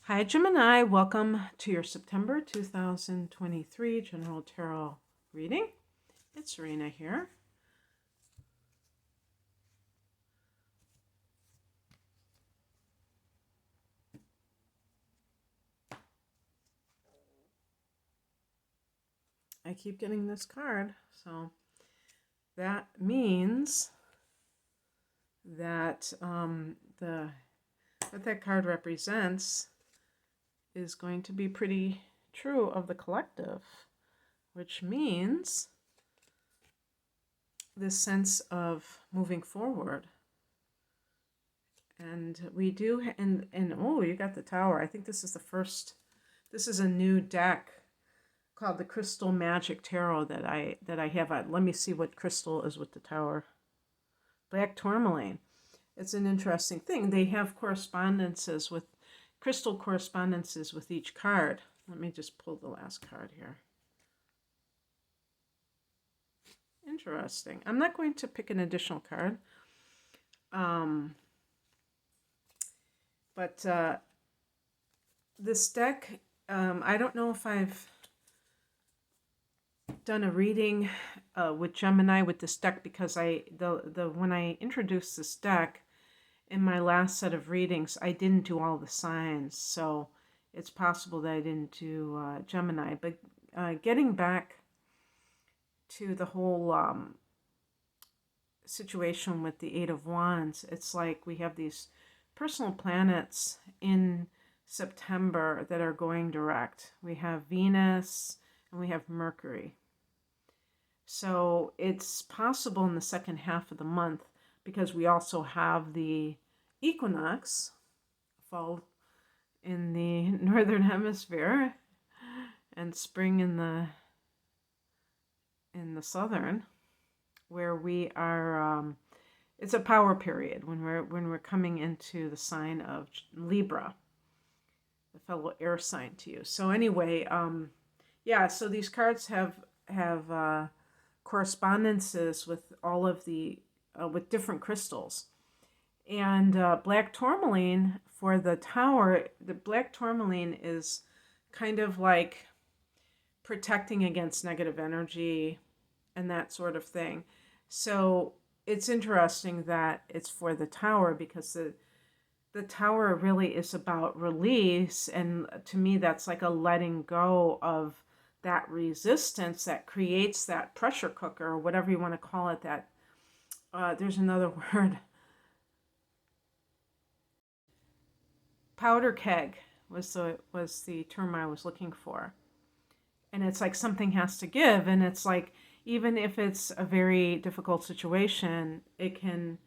Hi, Gemini. Welcome to your September 2023 General Tarot reading. It's Serena here. I keep getting this card, so that means that what that card represents is going to be pretty true of the collective, which means this sense of moving forward. And we do, and oh, you got the Tower. I think this is this is a new deck called the Crystal Magic Tarot that I have. Let me see what crystal is with the Tower. Black tourmaline. It's an interesting thing. They have crystal correspondences with each card. Let me just pull the last card here. Interesting. I'm not going to pick an additional card. But this deck, I don't know if I've done a reading with Gemini with this deck, because when I introduced this deck in my last set of readings, I didn't do all the signs, so it's possible that I didn't do Gemini. But getting back to the whole situation with the Eight of Wands, it's like we have these personal planets in September that are going direct. We have Venus and we have Mercury. So it's possible in the second half of the month, because we also have the equinox fall in the northern hemisphere and spring in the southern, where we are it's a power period when we're coming into the sign of Libra, the fellow air sign to you. So anyway, yeah, so these cards have correspondences with all of the with different crystals. And black tourmaline for the Tower, the black tourmaline is kind of like protecting against negative energy and that sort of thing. So it's interesting that it's for the Tower, because the Tower really is about release, and to me that's like a letting go of that resistance that creates that pressure cooker, or whatever you want to call it. That there's another word. Powder keg was the term I was looking for. And it's like something has to give, and it's like, even if it's a very difficult situation, it can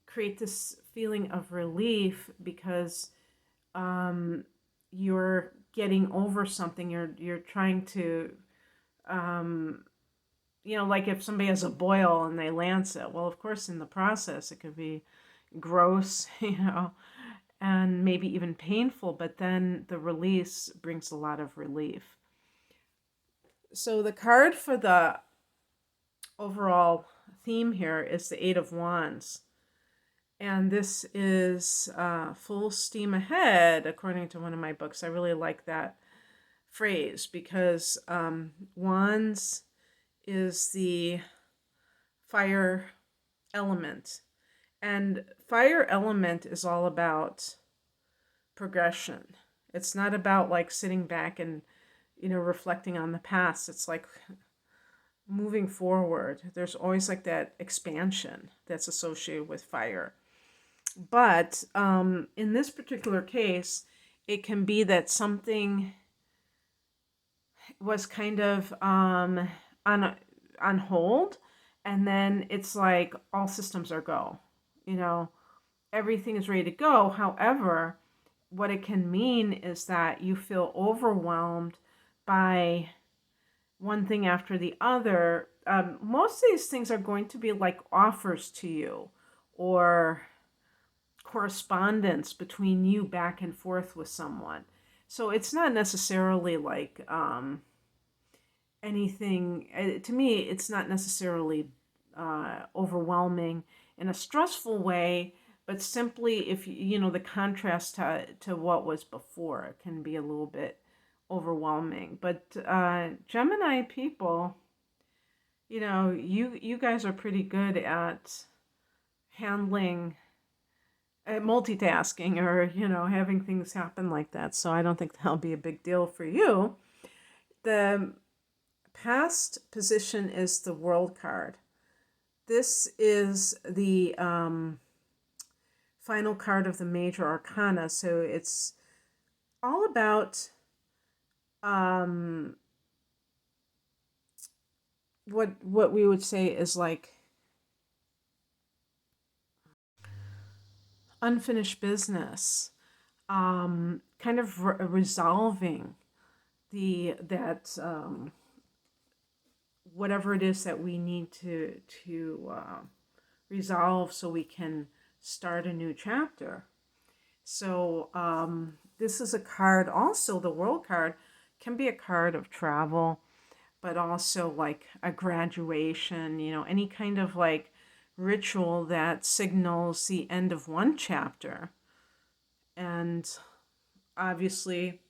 create this feeling of relief, because you're getting over something. You're trying to, like if somebody has a boil and they lance it. Well, of course, in the process, it could be gross, and maybe even painful, but then the release brings a lot of relief. So the card for the overall theme here is the Eight of Wands. And this is full steam ahead, according to one of my books. I really like that phrase, because Wands is the fire element. And fire element is all about progression. It's not about like sitting back and, reflecting on the past. It's like moving forward. There's always like that expansion that's associated with fire. But in this particular case, it can be that something was kind of on hold, and then it's like all systems are go. Everything is ready to go. However, what it can mean is that you feel overwhelmed by one thing after the other. Most of these things are going to be like offers to you, or correspondence between you back and forth with someone. So it's not necessarily like anything. To me, it's not necessarily overwhelming in a stressful way, But simply, if the contrast to what was before, it can be a little bit overwhelming. But Gemini people, you guys are pretty good at handling multitasking, or having things happen like that. So I don't think that'll be a big deal for you. The past position is the World card. This is the final card of the major arcana, so it's all about what we would say is like unfinished business, kind of resolving that whatever it is that we need to resolve, so we can start a new chapter. So this is a card. Also, the World card can be a card of travel, but also like a graduation. Any kind of like ritual that signals the end of one chapter, and obviously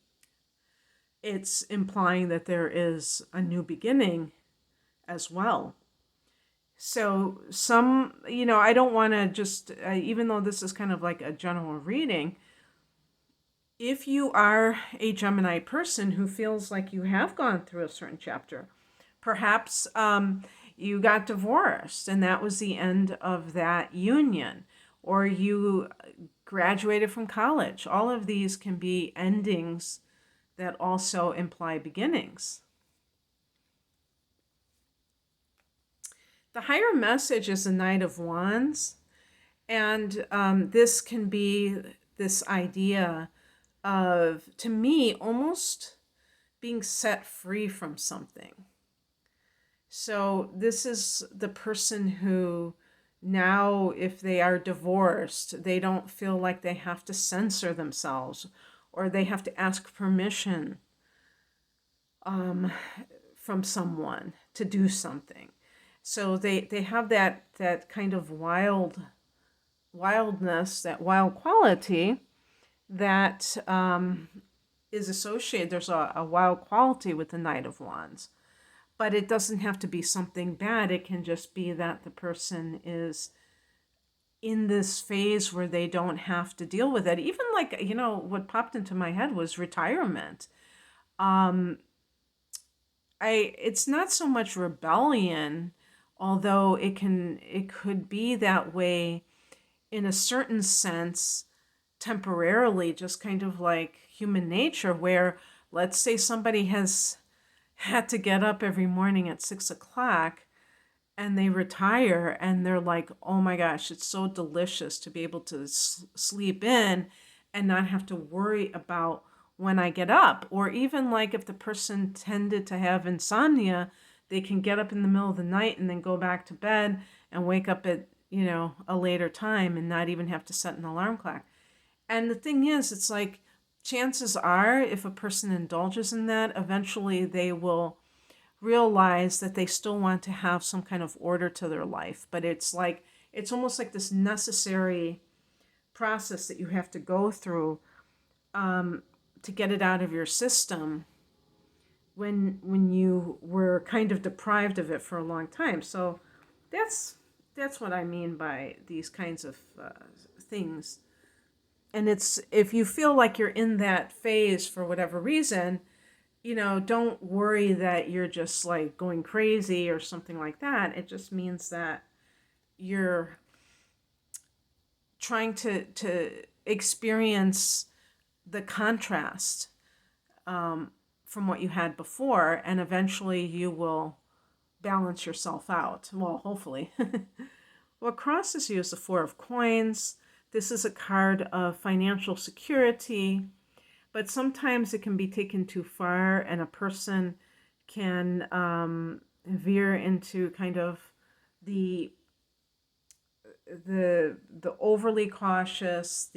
it's implying that there is a new beginning as well. So I don't want to just, even though this is kind of like a general reading, if you are a Gemini person who feels like you have gone through a certain chapter, perhaps you got divorced and that was the end of that union, or you graduated from college. All of these can be endings that also imply beginnings. The higher message is the Knight of Wands, and this can be this idea of, to me, almost being set free from something. So this is the person who now, if they are divorced, they don't feel like they have to censor themselves or they have to ask permission from someone to do something. So they have that kind of wildness, that wild quality that is associated. There's a wild quality with the Knight of Wands. But it doesn't have to be something bad. It can just be that the person is in this phase where they don't have to deal with it. Even like, what popped into my head was retirement. It's not so much rebellion, although it could be that way in a certain sense, temporarily, just kind of like human nature, where let's say somebody has had to get up every morning at 6 o'clock and they retire and they're like, oh my gosh, it's so delicious to be able to sleep in and not have to worry about when I get up. Or even like if the person tended to have insomnia, they can get up in the middle of the night and then go back to bed and wake up at a later time and not even have to set an alarm clock. And the thing is, it's like, chances are, if a person indulges in that, eventually they will realize that they still want to have some kind of order to their life. But it's almost like this necessary process that you have to go through to get it out of your system when you were kind of deprived of it for a long time. So that's what I mean by these kinds of things. And it's, if you feel like you're in that phase for whatever reason, don't worry that you're just like going crazy or something like that. It just means that you're trying to experience the contrast from what you had before, and eventually you will balance yourself out. Well, hopefully. What crosses you is the Four of Coins. This is a card of financial security, but sometimes it can be taken too far and a person can veer into kind of the overly cautious.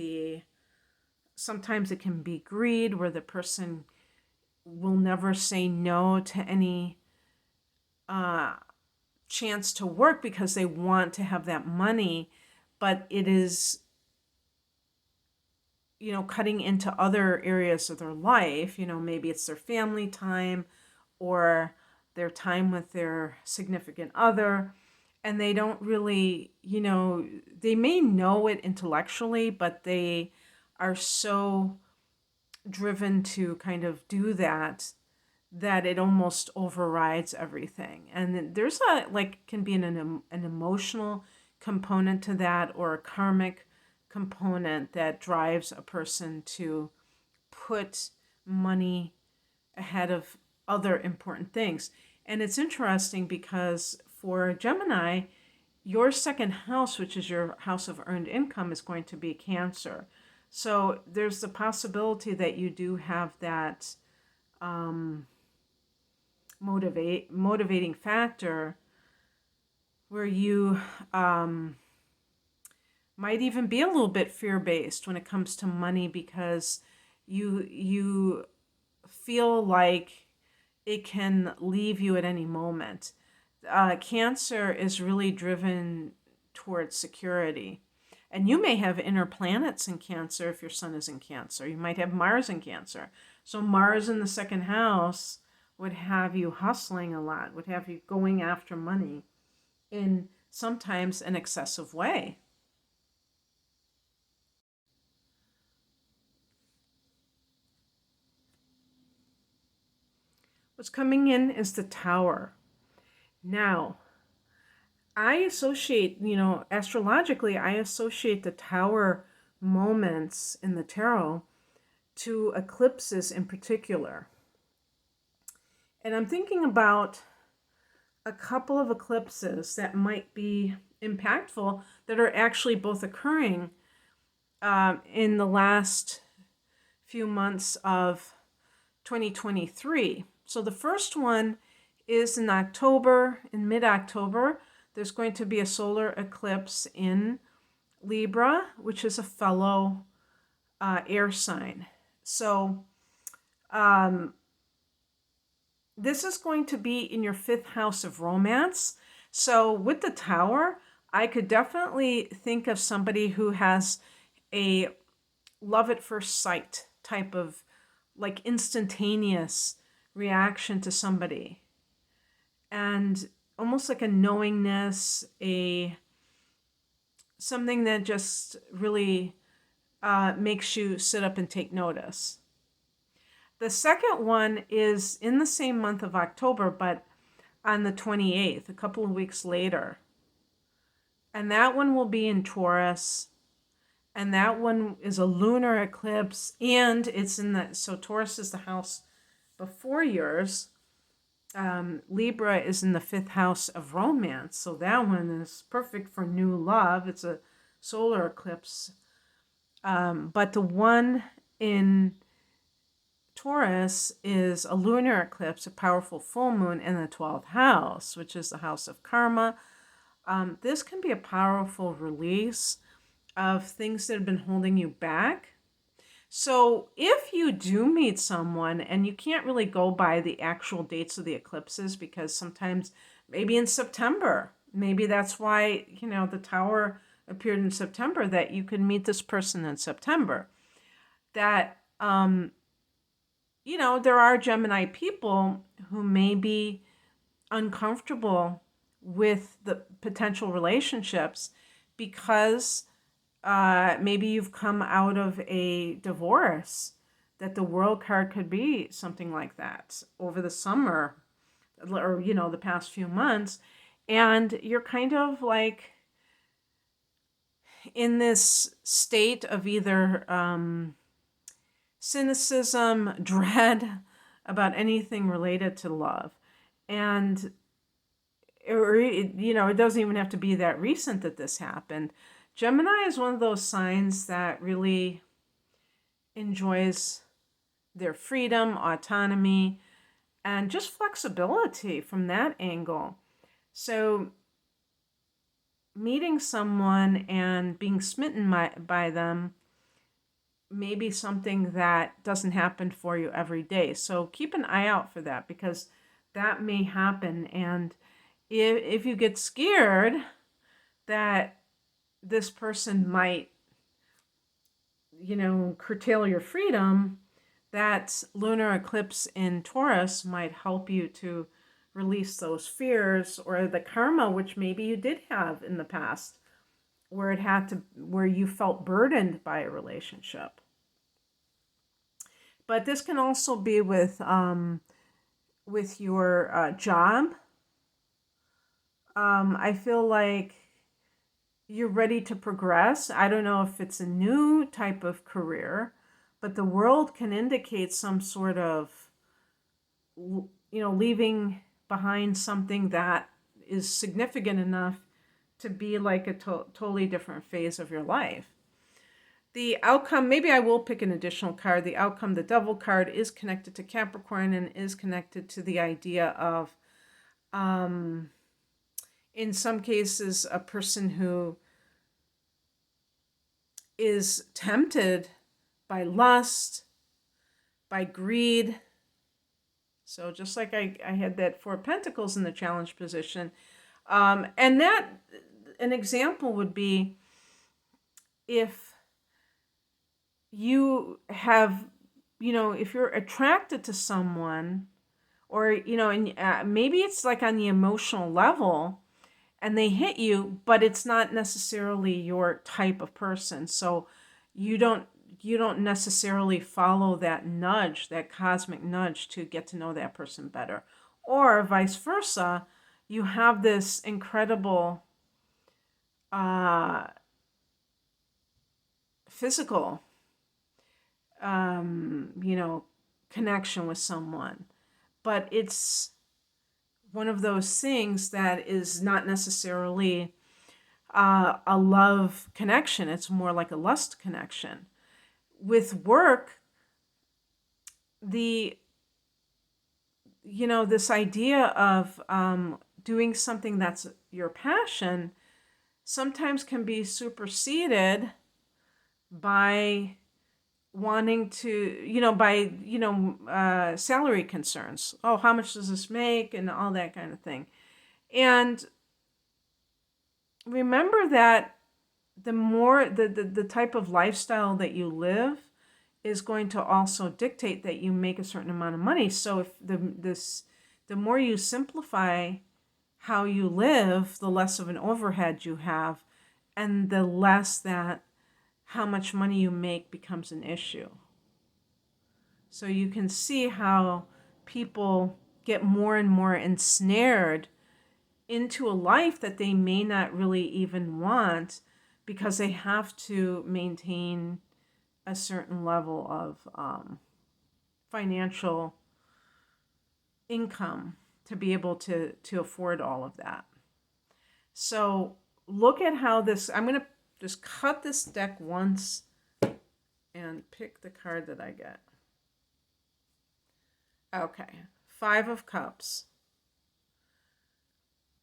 Sometimes it can be greed, where the person will never say no to any chance to work because they want to have that money, but it is cutting into other areas of their life. Maybe it's their family time or their time with their significant other. And they don't really, they may know it intellectually, but they are so driven to kind of do that it almost overrides everything. And there's can be an emotional component to that, or a karmic component that drives a person to put money ahead of other important things. And it's interesting because for Gemini, your second house, which is your house of earned income, is going to be Cancer. So there's the possibility that you do have that motivating factor where you might even be a little bit fear-based when it comes to money, because you feel like it can leave you at any moment. Cancer is really driven towards security. And you may have inner planets in Cancer if your sun is in Cancer. You might have Mars in Cancer. So Mars in the second house would have you hustling a lot, would have you going after money in sometimes an excessive way. What's coming in is the Tower. Now, I associate, astrologically, I associate the Tower moments in the tarot to eclipses in particular. And I'm thinking about a couple of eclipses that might be impactful that are actually both occurring in the last few months of 2023. So the first one is in October, in mid-October. There's going to be a solar eclipse in Libra, which is a fellow air sign. So this is going to be in your fifth house of romance. So with the Tower, I could definitely think of somebody who has a love at first sight type of instantaneous reaction to somebody, and almost like a knowingness, something that just really makes you sit up and take notice. The second one is in the same month of October, but on the 28th, a couple of weeks later. And that one will be in Taurus. And that one is a lunar eclipse. And it's so Taurus is the house before yours. Libra is in the fifth house of romance. So that one is perfect for new love. It's a solar eclipse. But the one in Taurus is a lunar eclipse, a powerful full moon in the 12th house, which is the house of karma. This can be a powerful release of things that have been holding you back. So if you do meet someone, and you can't really go by the actual dates of the eclipses, because sometimes maybe in September, maybe that's why, the Tower appeared in September, that you could meet this person in September. That, there are Gemini people who may be uncomfortable with the potential relationships because maybe you've come out of a divorce, that the World card could be something like that over the summer, or, the past few months. And you're kind of like in this state of either cynicism, dread about anything related to love. And, it doesn't even have to be that recent that this happened. Gemini is one of those signs that really enjoys their freedom, autonomy, and just flexibility from that angle. So meeting someone and being smitten by them may be something that doesn't happen for you every day. So keep an eye out for that, because that may happen. And if you get scared that this person might, curtail your freedom, that lunar eclipse in Taurus might help you to release those fears or the karma, which maybe you did have in the past, where you felt burdened by a relationship. But this can also be with your job. I feel like you're ready to progress. I don't know if it's a new type of career, but the world can indicate some sort of, leaving behind something that is significant enough to be like a totally different phase of your life. The outcome, maybe I will pick an additional card. The outcome, the Devil card, is connected to Capricorn and is connected to the idea of, in some cases, a person who is tempted by lust, by greed. So just like I had that Four of Pentacles in the challenge position. And that, an example would be if you have, if you're attracted to someone, or, and maybe it's like on the emotional level and they hit you, but it's not necessarily your type of person. So you don't necessarily follow that nudge, that cosmic nudge, to get to know that person better. Or vice versa, you have this incredible physical connection with someone, but it's one of those things that is not necessarily a love connection. It's more like a lust connection. With work, this idea of doing something that's your passion sometimes can be superseded by wanting to, salary concerns. Oh, how much does this make? And all that kind of thing. And remember that the more, the type of lifestyle that you live is going to also dictate that you make a certain amount of money. So if the more you simplify how you live, the less of an overhead you have, and the less that how much money you make becomes an issue. So you can see how people get more and more ensnared into a life that they may not really even want, because they have to maintain a certain level of financial income to be able to afford all of that. So look at how this, I'm going to just cut this deck once and pick the card that I get. Okay, Five of Cups.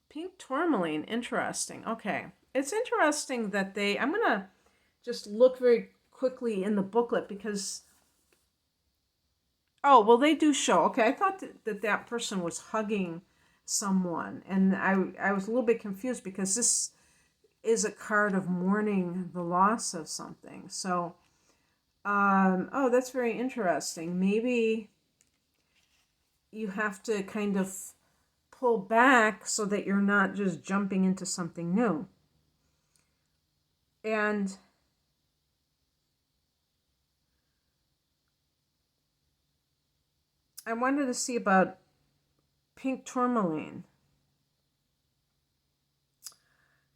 Pink tourmaline, interesting. Okay, it's interesting that I'm going to just look very quickly in the booklet because, oh, well, they do show. Okay, I thought that person was hugging someone, and I was a little bit confused because this is a card of mourning the loss of something. So, oh, that's very interesting. Maybe you have to kind of pull back so that you're not just jumping into something new. And I wanted to see about pink tourmaline.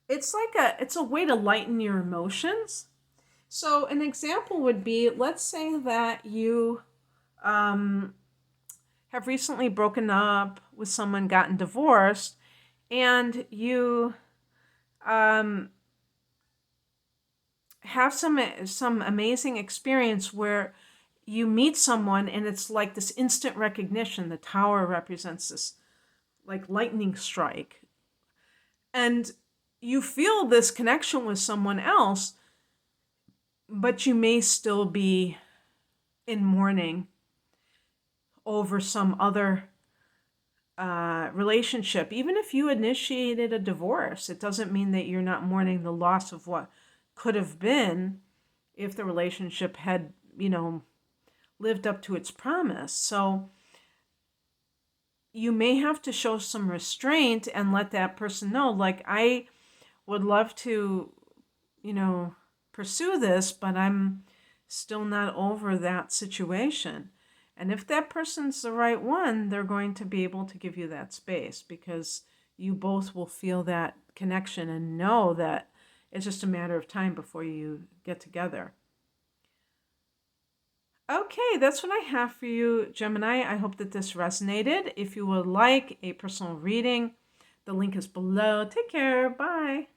It's like it's a way to lighten your emotions. So an example would be, let's say that you have recently broken up with someone, gotten divorced, and you have some amazing experience where you meet someone and it's like this instant recognition. The tower represents this like lightning strike. And you feel this connection with someone else, but you may still be in mourning over some other relationship. Even if you initiated a divorce, it doesn't mean that you're not mourning the loss of what could have been. if the relationship had, lived up to its promise. So you may have to show some restraint and let that person know, like, I would love to, pursue this, but I'm still not over that situation. And if that person's the right one, they're going to be able to give you that space, because you both will feel that connection and know that it's just a matter of time before you get together. Okay, that's what I have for you, Gemini. I hope that this resonated. If you would like a personal reading, the link is below. Take care. Bye.